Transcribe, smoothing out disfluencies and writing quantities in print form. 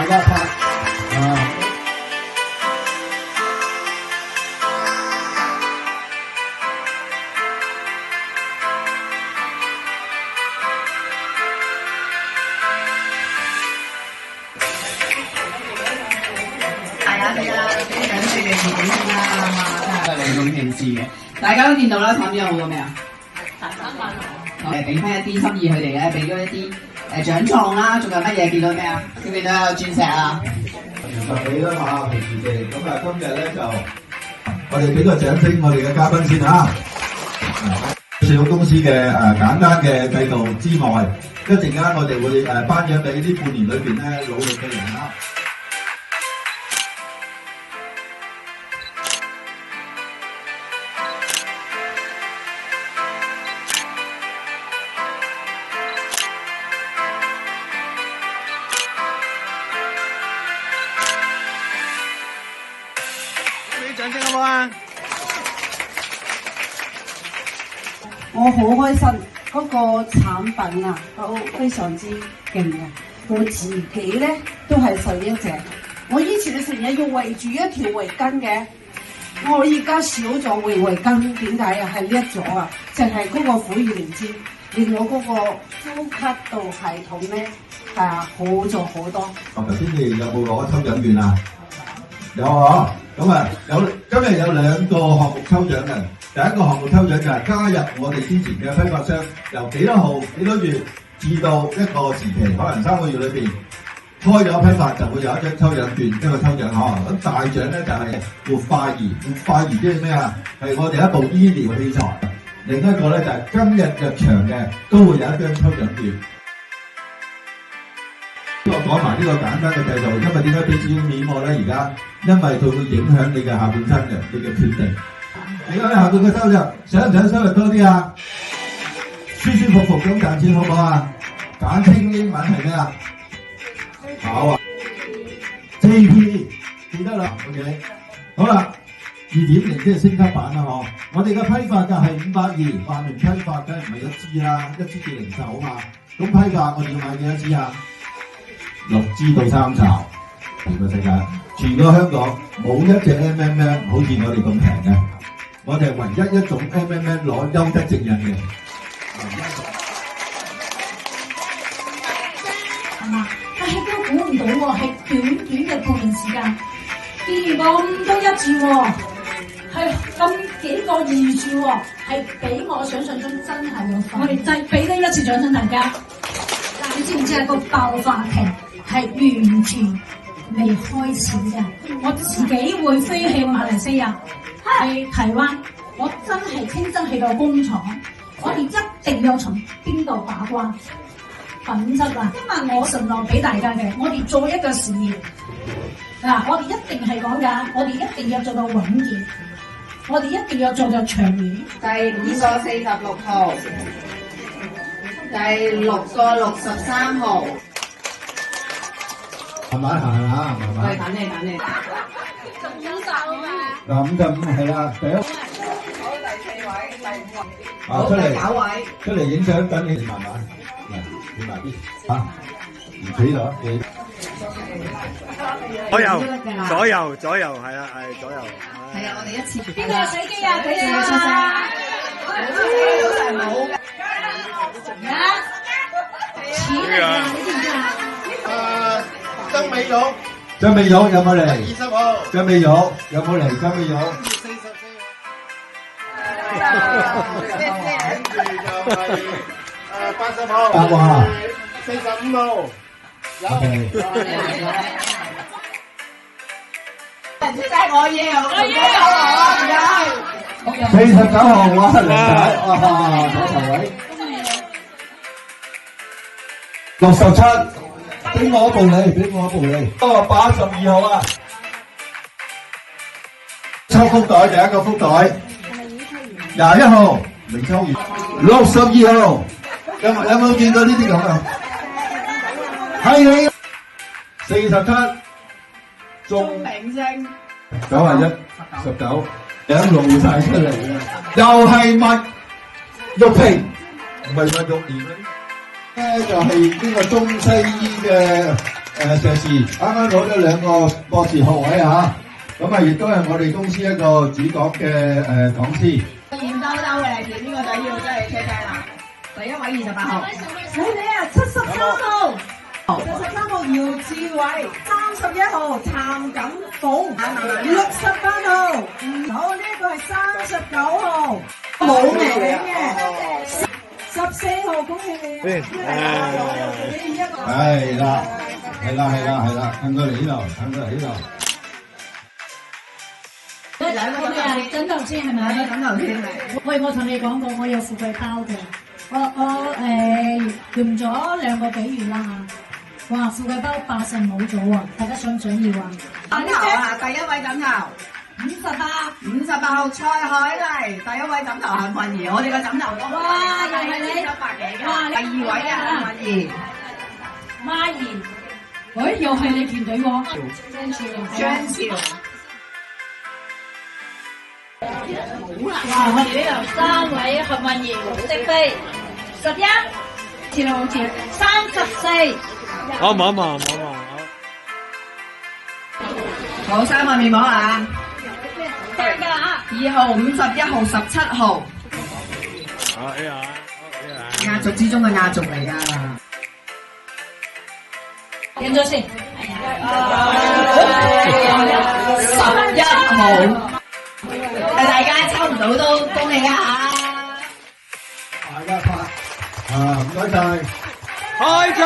家拍啊！咁平時嘅，大家都見到啦，產品有好多咩啊？俾翻一啲心意佢哋嘅，俾咗一啲獎狀啦，仲有乜嘢？見到咩啊？見到有鑽石啊20幾啦嘛，平時哋咁啊，今日咧就我哋俾個獎品我哋嘅嘉賓先嚇。上市公司嘅簡單嘅制度之外，一陣間我哋會頒獎俾呢半年裏邊咧努力嘅人啦。掌聲好唔好啊？我好開心，嗰個產品啊都非常之勁嘅。我自己咧都係受益者。我以前成日要圍住一條圍巾嘅，我而家少咗圍巾，點解啊？係叻咗啊！就係嗰個虎耳靈芝，令我嗰個呼吸道系統咧好咗好多。頭先你有冇攞抽獎券啊？有啊！咁啊，今日有2個項目抽獎嘅。第一個項目抽獎就係加入我哋之前嘅批發商，由幾多號幾多月至到一個時期，可能3個月裏邊開咗批發，就會有一張抽獎券，一個抽獎項。咁大獎咧就係活化儀，活化儀即係咩啊？係我哋一部醫療器材。另一個咧就係今日入場嘅都會有一張抽獎券。我講埋呢個簡單嘅制度，因為點解俾少少面我咧？而家因為佢會影響你嘅下半身嘅，你嘅決定。你講你下半嘅收入，想唔想收入多啲啊？舒舒服服咁賺錢好唔好啊？簡稱英文係咩啊？好啊 ，JP 記得啦 ，OK， 好啦，2.0即係升級版啦，嗬。我哋嘅批發價係520，話明批發梗係唔係一支啦，一支嘅零售啊嘛。咁批發我哋要買幾多支啊？6支到3巢，全個世界，全個香港冇一隻 MMM 好似我哋咁平嘅，我哋係唯一一種 MMM 攞優質證印嘅。係嘛？但係都估唔到喎，係短短嘅半年時間，見咁多一注喎，係咁幾個二注喎，係比我想象中真係要快。我哋再俾多一次掌聲大家。但你知唔知個爆發期係完全未開始嘅？我自己會飛去馬來西亞，去台灣，我真係親身去到工廠，我哋一定要從邊度把關品質啊！今日我承諾俾大家嘅，我哋做一個事業嗱，我哋一定係講緊，我哋一定要做到穩健，我哋一定要做到長遠。第5個46號，第6個63號。慢慢行下，慢慢。喂，等你。嗱，55係啦，第一。好，第4位，第5位。好，出嚟。第9位。出嚟影相，等你慢慢。嚟，你慢啲。嚇，唔企咗你。左右，係啊，係左右。係啊，我哋一次。邊個有水機啊？俾你出聲。都係冇嘅。錢嚟㗎，你知唔知啊？曾美玉張美玉有冇嚟？20號。張美玉有冇嚟？張美玉。80號。答話。45號。有。即係我要49號哇，梁太哇，左頭位。67，俾我一步你。82號啊，抽福袋，第一個福袋。21號未抽完。62號，有冇見過呢啲咁啊？係你。47，鐘明星。91、19，兩露晒出嚟嘅，又係麥玉萍，唔係麥玉蓮嗰啲。咧就係呢個中西醫嘅碩士，啱啱攞咗2個博士學位嚇，咁啊亦都係我哋公司一個主講嘅講師。現兜兜嘅嚟填呢個就要真係車車啦。第一位28號，你啊73號，73號姚志偉，31號譚錦鳳，68號，好呢個係39號，冇名嘅，14號恭喜你啊！係啦，等佢嚟呢度。枕頭先係咪？咁頭先係。喂，我同你講過，我有富貴包嘅，我用咗2個幾月啦嚇。哇，富貴包80冇咗喎，大家想唔想要啊？枕頭啊，第一位枕頭58號蔡海麗，第一位枕頭幸運兒，我哋個枕頭都哇，又係你100幾㗎。第2位啊，幸運兒媽兒，喂，又係你團隊喎，張少。哇！我哋呢度3位幸運兒，直飛11，似啦好似34。冇。好，3個面膜啊！大家啊2號、51號、17號，壓軸之中嘅壓軸嚟㗎。認咗先。11號。大家抽唔到都恭喜一下。大家拍，唔該晒。開獎！